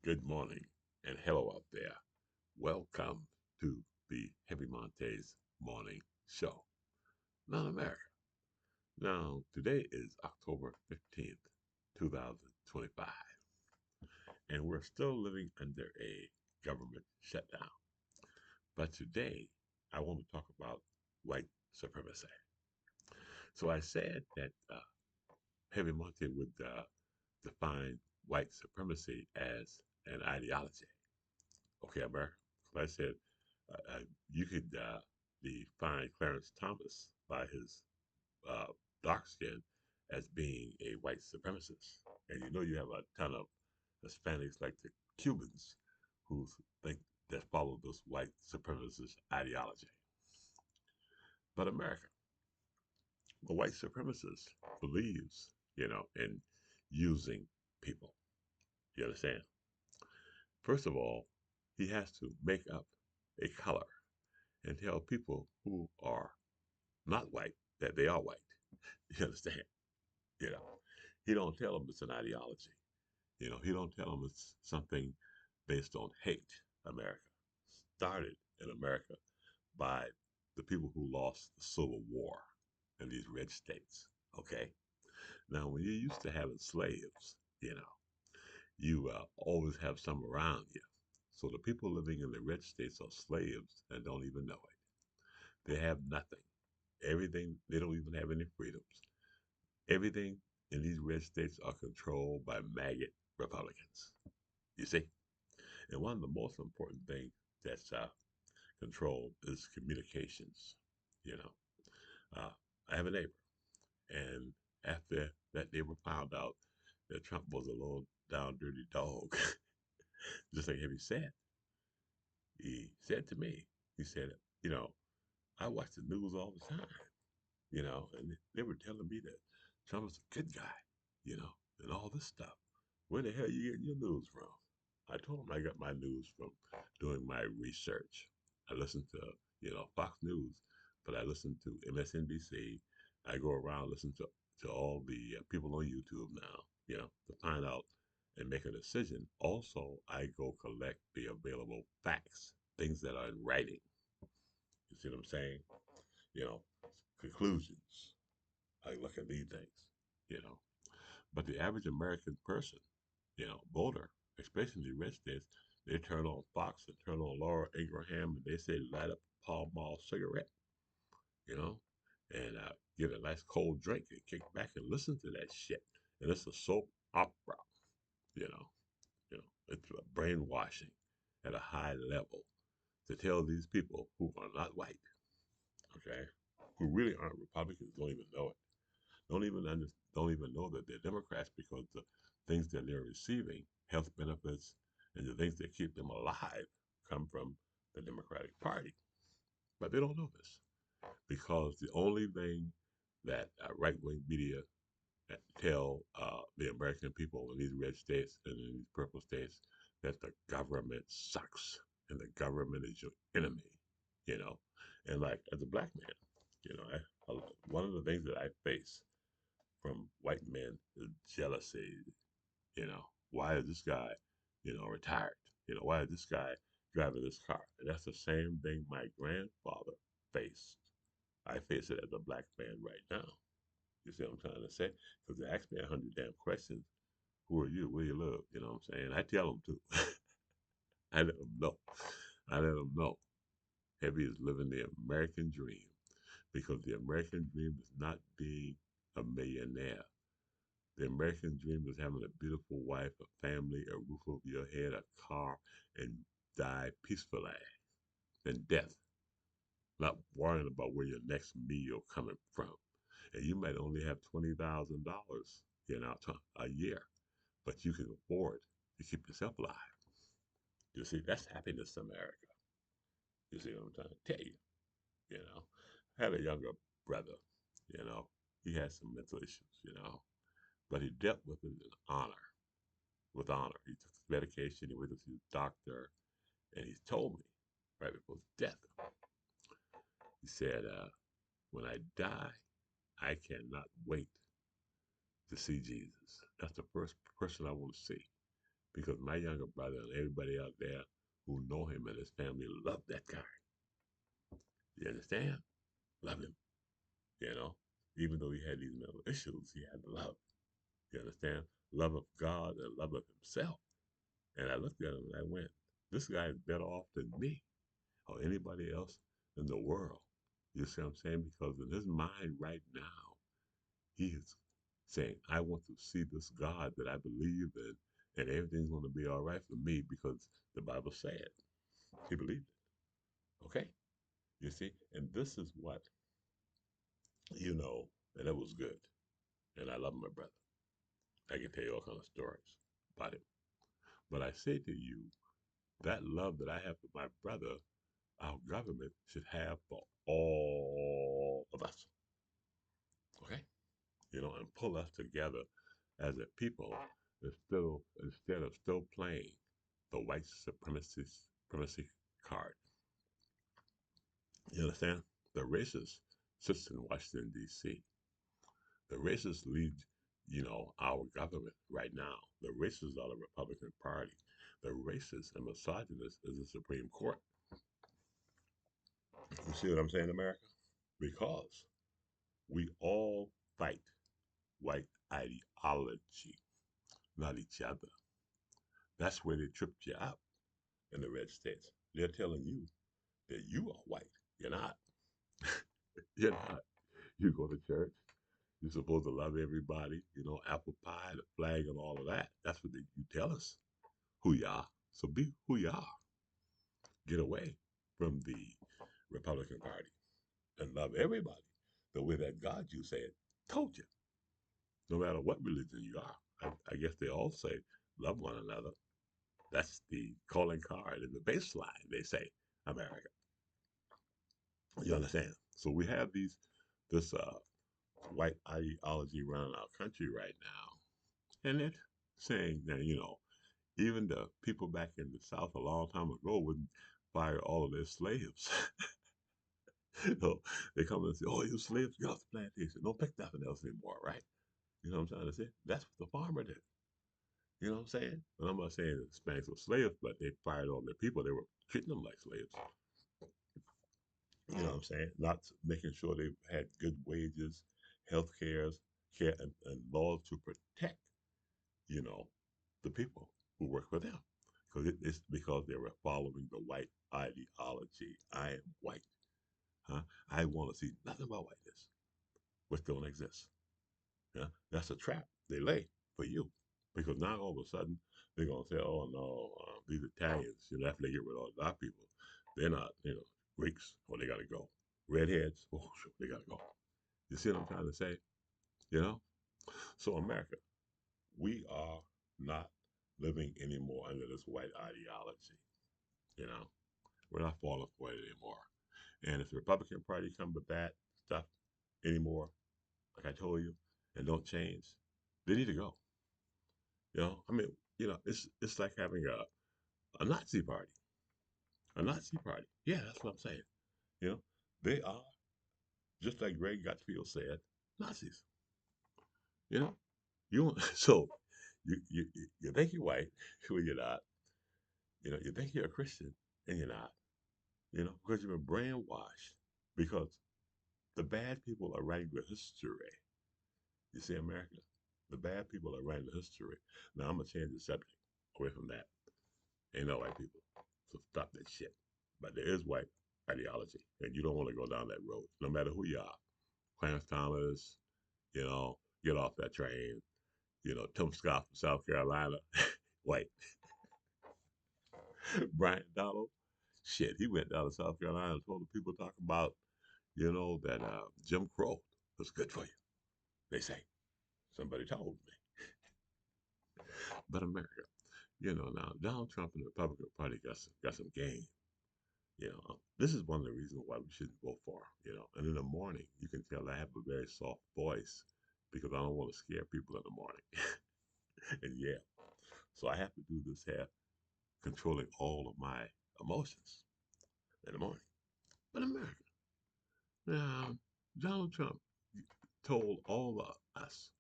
Good morning and hello out there. Welcome to the Heavy Montae's morning show. Not America. Now, today is October 15th, 2025, and we're still living under a government shutdown. But today, I want to talk about white supremacy. So I said that Heavy Monte would define white supremacy as an ideology. Okay, America. I said you could define Clarence Thomas by his uh, dark skin as being a white supremacist. And you know you have a ton of Hispanics like the Cubans who think that follow this white supremacist ideology. But America, the white supremacist believes, in using people. You understand? First of all, he has to make up a color and tell people who are not white that they are white. You understand? You know, he don't tell them it's an ideology. He don't tell them it's something based on hate. America started in America by the people who lost the Civil War in these red states. Okay. Now, when you're used to having slaves, you always have some around you. So the people living in the red states are slaves and don't even know it. They have nothing. Everything, they don't even have any freedoms. Everything in these red states are controlled by maggot Republicans. You see? And one of the most important things that's controlled is communications. You know, uh, I have a neighbor, and after that neighbor found out that Trump was a low down, dirty dog, just like he said to me, he said, you know, I watch the news all the time, and they were telling me that Trump is a good guy, and all this stuff. Where the hell are you getting your news from? I told him I got my news from doing my research. I listen to, Fox News, but I listen to MSNBC. I go around listen to all the people on YouTube now, to find out and make a decision. Also, I go collect the available facts, things that are in writing. You see what I'm saying? You know, conclusions. I look at these things, you know. But the average American person, voter, especially the red states, they turn on Fox and turn on Laura Ingraham and they say light up a Pall Mall cigarette, you know, and get a nice cold drink and kick back and listen to that shit. And it's a soap opera, you know, it's a brainwashing at a high level to tell these people who are not white, okay, who really aren't Republicans, don't even know it. Don't even know that they're Democrats because the things that they're receiving, health benefits, and the things that keep them alive, come from the Democratic Party. But they don't know this because the only thing that right-wing media tell the American people in these red states and in these purple states that the government sucks and the government is your enemy, you know. And like as a black man, one of the things that I face from white men is jealousy. Why is this guy, retired? Why is this guy driving this car? And that's the same thing my grandfather faced. I face it as a black man right now. You see what I'm trying to say? Because they ask me 100 damn questions. Who are you? Where you live? You know what I'm saying? I tell them too. I let them know. I let them know. Heavy is living the American dream because the American dream is not being a millionaire. The American dream is having a beautiful wife, a family, a roof over your head, a car, and die peacefully than death, not worrying about where your next meal coming from. And you might only have $20,000, a year, but you can afford to keep yourself alive. You see, that's happiness, America. You see what I'm trying to tell you? You know, I had a younger brother. You know, he had some mental issues. But he dealt with it in honor. With honor. He took his medication, he went to see the doctor, and he told me right before his death, he said, when I die, I cannot wait to see Jesus. That's the first person I want to see. because my younger brother and everybody out there who know him and his family love that guy. You understand? Love him, you know? Even though he had these mental issues, he had love. You understand? Love of God and love of himself. And I looked at him and I went, this guy is better off than me or anybody else in the world. You see what I'm saying? Because in his mind right now, he is saying, I want to see this God that I believe in, and everything's going to be all right for me because the Bible said he believed it. Okay? You see? And this is what, you know, and it was good. And I love my brother. I can tell you all kinds of stories about him. But I say to you, that love that I have for my brother, our government should have for all of us. Okay? You know, and pull us together as a people instead of still playing the white supremacy card. You understand? The racist sits in Washington D.C. The racists lead, you know, our government right now. The racists are the Republican Party. The racist and misogynist is the Supreme Court. You see what I'm saying, America? Because we all fight white ideology, not each other. That's where they tripped you up in the red states. They're telling you that you are white. You're not. You're not. You go to church. You're supposed to love everybody. You know, apple pie, the flag, and all of that. That's what you tell us who you are. So be who you are. Get away from the Republican Party and love everybody the way that God you said told you. No matter what religion you are. I guess they all say love one another. That's the calling card and the baseline, they say, America. You understand? So we have this white ideology running our country right now. And it's saying that, you know, even the people back in the South a long time ago wouldn't fire all of their slaves. You know, they come and say, oh, you slaves, get off the plantation. Don't pick nothing else anymore, right? You know what I'm trying to say? That's what the farmer did. You know what I'm saying? And I'm not saying that Hispanics were slaves, but they fired all their people. They were treating them like slaves. You know what I'm saying? Not making sure they had good wages, health care, and laws to protect, you know, the people who work for them. It's because they were following the white ideology. I am white. Huh? I want to see nothing but whiteness, which don't exist. Yeah, that's a trap they lay for you, because now all of a sudden they're gonna say, "Oh no, these Italians, you know, after they get rid of all the black people, they're not, you know, Greeks, or they gotta go. Redheads, oh, sure, they gotta go." You see what I'm trying to say? You know. So America, we are not living anymore under this white ideology. You know, we're not falling for it anymore. And if the Republican Party come with that stuff anymore, like I told you, and don't change, they need to go. You know, I mean, you know, it's like having a Nazi party. A Nazi party. Yeah, that's what I'm saying. You know, they are, just like Greg Gutfield said, Nazis. You know, you so you think you're white when you're not. You know, you think you're a Christian and you're not. You know, because you've been brainwashed. Because the bad people are writing the history. You see, America, the bad people are writing the history. Now I'm gonna change the subject away from that. Ain't no white people. So stop that shit. But there is white ideology, and you don't want to go down that road, no matter who you are. Clarence Thomas, you know, get off that train. You know, Tim Scott from South Carolina, white. Brian Donald, shit, he went down to South Carolina and told the people talking about, you know, that Jim Crow was good for you. They say. Somebody told me. But America, you know, now Donald Trump and the Republican Party got some game. You know, this is one of the reasons why we shouldn't vote for him. You know, and in the morning, you can tell I have a very soft voice because I don't want to scare people in the morning. And yeah, so I have to do this half controlling all of my emotions in the morning. But America, now, Donald Trump told all of us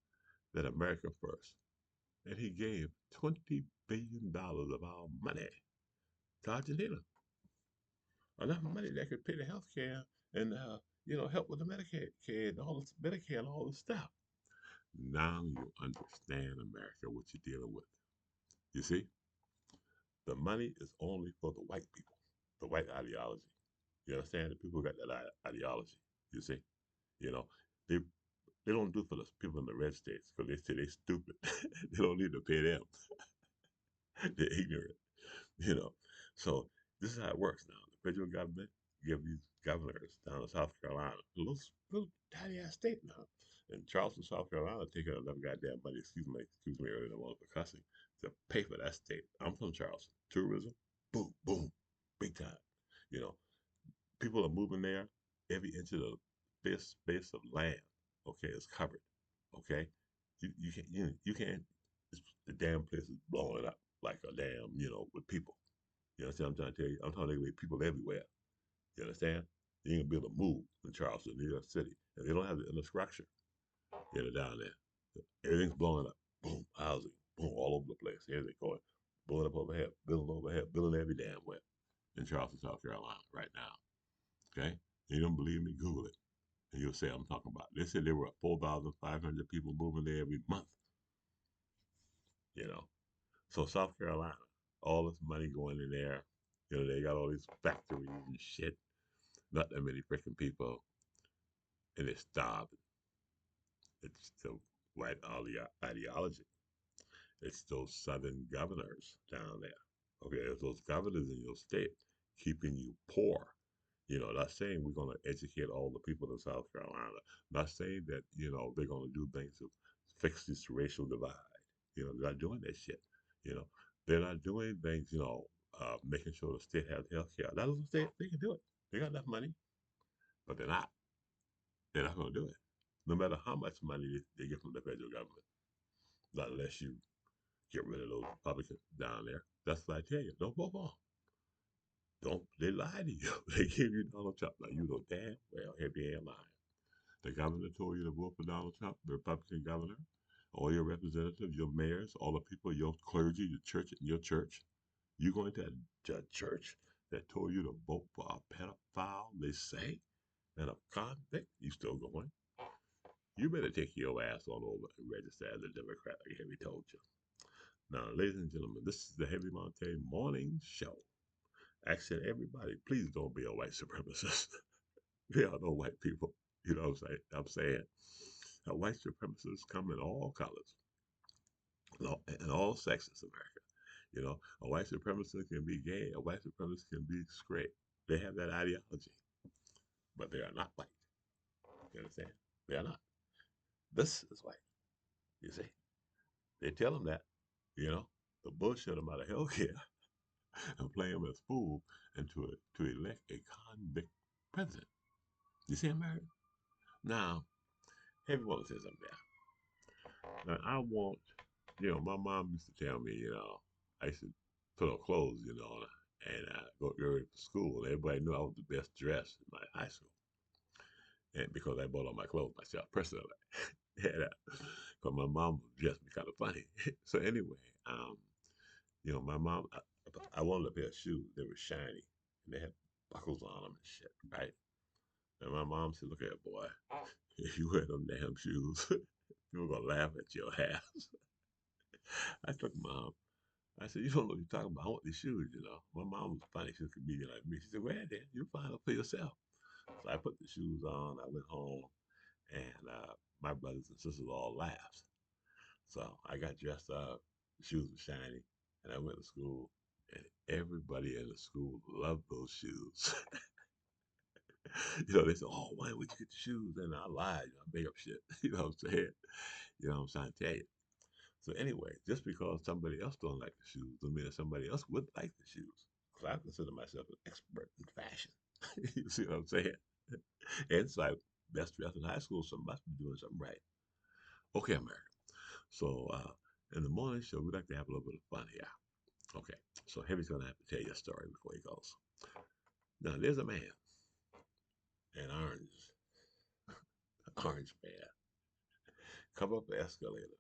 that America first, and he gave $20 $5 billion of our money to Argentina. Enough money that could pay the health care and help with the Medicaid, all this Medicare and all this stuff. Now you understand, America, what you're dealing with. You see, the money is only for the white people, the white ideology. You understand? The people who got that ideology. You see, you know, they they don't do it for the people in the red states because they say they're stupid. They don't need to pay them. They're ignorant. You know, so this is how it works now. The federal government give these governors down in South Carolina, a little tiny ass state now, in Charleston, South Carolina, taking enough goddamn money. Excuse me, earlier than one for cussing to pay for that state. I'm from Charleston. Tourism, boom, boom, big time. You know, people are moving there. Every inch of the space of land, okay, is covered. Okay, you can't. The damn place is blowing up like a damn with people. You understand what I'm trying to tell you? I'm talking about people everywhere. You understand? You ain't gonna be able to move in Charleston, New York City, and they don't have the infrastructure. Down there, everything's blowing up. Boom, housing, boom, all over the place. Everything going, blowing up overhead, building every damn way in Charleston, South Carolina, right now. Okay, you don't believe me? Google it, and you'll see what I'm talking about. They said there were 4,500 people moving there every month. You know, so South Carolina, all this money going in there. They got all these factories and shit. Not that many freaking people, and they're starving. It's the white ideology. It's those southern governors down there. Okay, it's those governors in your state keeping you poor. Not saying we're going to educate all the people in South Carolina. Not saying that, they're going to do things to fix this racial divide. They're not doing that shit. You know, they're not doing things, making sure the state has health care. That little state, they can do it. They got enough money, but they're not. They're not going to do it. No matter how much money they get from the federal government. Not unless you get rid of those Republicans down there. That's what I tell you. Don't vote for them. Don't. They lie to you. They give you Donald Trump. Now you know damn well if you ain't lying. The governor told you to vote for Donald Trump, the Republican governor. All your representatives, your mayors, all the people, your clergy, your church. You going to a church that told you to vote for a pedophile, they say, and a convict? You still going? You better take your ass on over and register as a Democrat, like Heavy told you. Now, ladies and gentlemen, this is the Heavy Montae Morning Show. Asking everybody, please don't be a white supremacist. We are no white people. You know what I'm saying? White supremacists come in all colors, in all sexes, America. A white supremacist can be gay, a white supremacist can be straight. They have that ideology, but they are not white. You understand? They are not. This is white. You see? They tell them that, you know, to bullshit them out of healthcare and play them as fool and to elect a convict president. You see, America? Now, everyone says something there. Now, I want, my mom used to tell me, I used to put on clothes, and go early to school. Everybody knew I was the best dressed in my high school. And because I bought all my clothes myself personally. And, because my mom dressed me kind of funny. So anyway, my mom, I wanted a pair of shoes. They were shiny and they had buckles on them and shit, right? And my mom said, "Look at boy, if you wear them damn shoes, people gonna laugh at your ass." I took Mom. I said, "You don't know what you're talking about. I want these shoes." My mom was funny. She's a comedian like me. She said, "Wear them. You find out for yourself." So I put the shoes on. I went home, and my brothers and sisters all laughed. So I got dressed up. The shoes were shiny, and I went to school. And everybody in the school loved those shoes. They said, "Oh, why would you get the shoes?" And I lied. I made up shit. You know what I'm saying? You know what I'm trying to tell you. So anyway, just because somebody else don't like the shoes, doesn't mean that somebody else would like the shoes. Because I consider myself an expert in fashion. You see what I'm saying? And so I best dressed in high school, so I must be doing something right. Okay, America. So in the morning show, we like to have a little bit of fun here. Okay, so Heavy's gonna have to tell you a story before he goes. Now there's a man, an orange man, come up the escalator.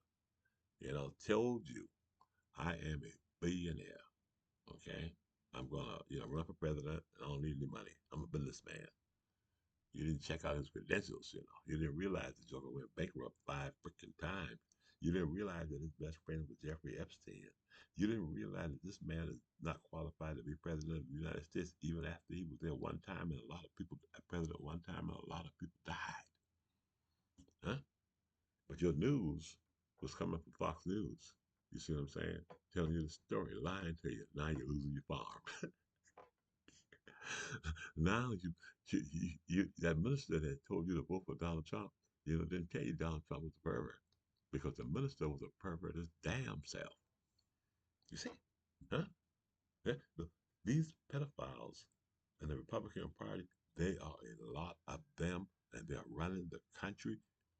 Told you I am a billionaire. Okay, I'm gonna run for president. And I don't need any money. I'm a businessman. You didn't check out his credentials. You didn't realize the Joker went bankrupt 5 freaking times. You didn't realize that his best friend was Jeffrey Epstein. You didn't realize that this man is not qualified to be president of the United States, even after he was there one time, and a lot of people president one time, and a lot of people died. Huh? But your news was coming from Fox News. You see what I'm saying? Telling you the story, lying to you. Now you're losing your farm. Now that minister that told you to vote for Donald Trump, didn't tell you Donald Trump was a pervert because the minister was a pervert his damn self. You see, huh? Yeah, these pedophiles in the Republican Party, they are a lot of them, and they're running the country.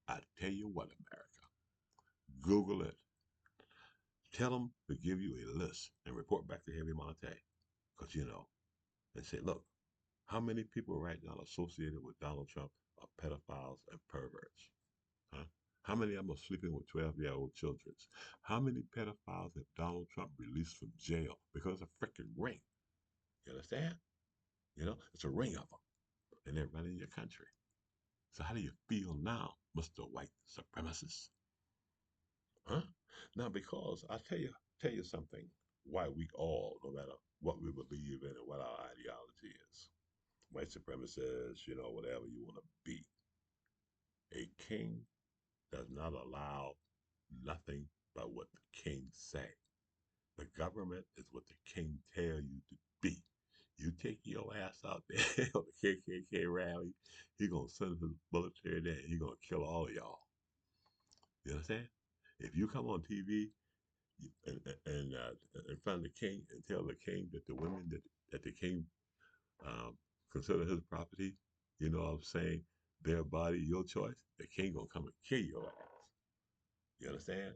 I tell you what, America, Google it. Tell them to give you a list and report back to Heavy Montae, because and say, look, how many people right now associated with Donald Trump are pedophiles and perverts? Huh? How many of them are sleeping with 12-year-old children? How many pedophiles have Donald Trump released from jail because of a freaking ring? You understand? It's a ring of them, and they're running your country. So how do you feel now, Mr. White Supremacist? Huh? Now, because I tell you something, why we all, no matter what we believe in and what our ideology is, white supremacists, whatever you want to be, a king does not allow nothing but what the king say. The government is what the king tell you to be. You take your ass out there on the KKK rally, he gonna send his military there and he gonna kill all of y'all. You understand? If you come on TV and in front of the king and tell the king that the women that the king um, consider his property, you know what I'm saying, their body, your choice, the king gonna come and kill your ass. You understand?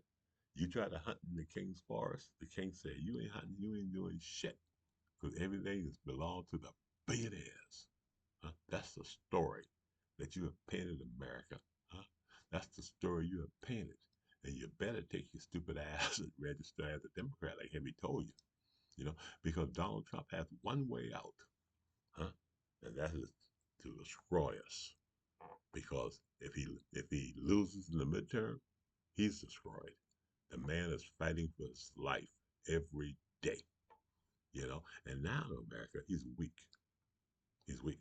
You try to hunt in the king's forest, the king said, you ain't hunting, you ain't doing shit. Because everything is belong to the billionaires. Huh? That's the story that you have painted America. Huh? That's the story you have painted. And you better take your stupid ass and register as a Democrat, like Henry told you. Because Donald Trump has one way out, huh? And that is to destroy us. Because if he loses in the midterm, he's destroyed. The man is fighting for his life every day. And now in America, he's weak. He's weak.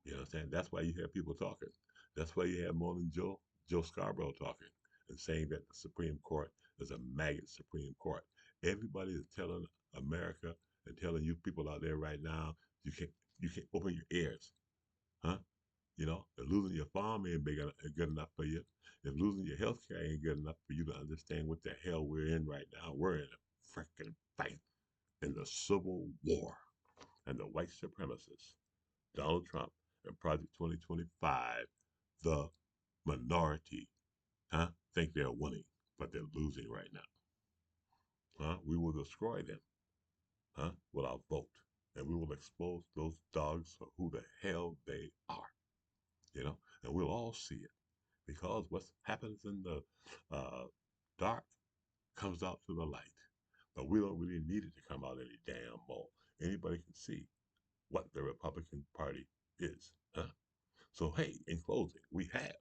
You know what I'm saying? That's why you hear people talking. That's why you have Morning Joe Scarborough talking and saying that the Supreme Court is a maggot Supreme Court. Everybody is telling America and telling you people out there right now, you can't open your ears. Huh? If losing your farm ain't good enough for you, if losing your health care ain't good enough for you to understand what the hell we're in right now, we're in a freaking fight in the Civil War. And the white supremacists, Donald Trump and Project 2025, the minority, think they're winning, but they're losing right now. We will destroy them, with our vote. And we will expose those dogs for who the hell they are, and we'll all see it. Because what happens in the dark comes out to the light. But we don't really need it to come out any damn more. Anybody can see what the Republican Party is. So, hey, in closing, we have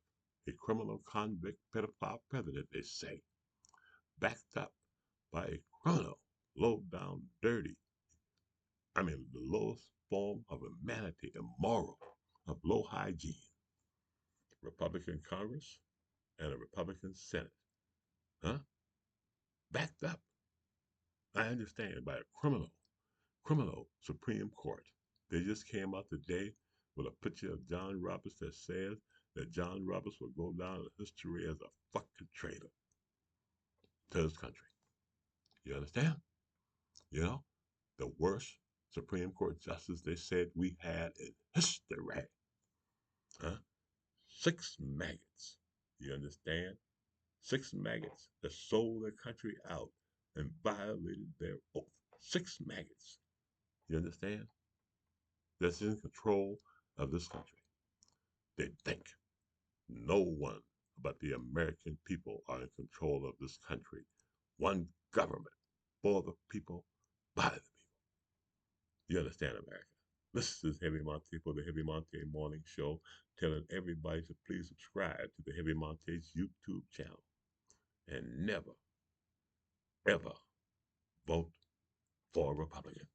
a criminal convict pedophile president, they say, backed up by a criminal, low down, dirty, the lowest form of humanity, immoral, of low hygiene, Republican Congress and a Republican Senate. Huh? Backed up, I understand, by a criminal Supreme Court. They just came out today with a picture of John Roberts that says that John Roberts will go down in history as a fucking traitor to his country. You understand? You know, the worst Supreme Court justice they said we had in history. Huh? Six maggots. You understand? Six maggots that sold their country out and violated their oath. Six maggots. You understand? That's in control of this country. They think no one but the American people are in control of this country. One government. for the people, by the people. You understand, America? This is Heavy Monte for the Heavy Monte Morning Show, telling everybody to please subscribe to the Heavy Monte's YouTube channel and never, ever vote for a Republican.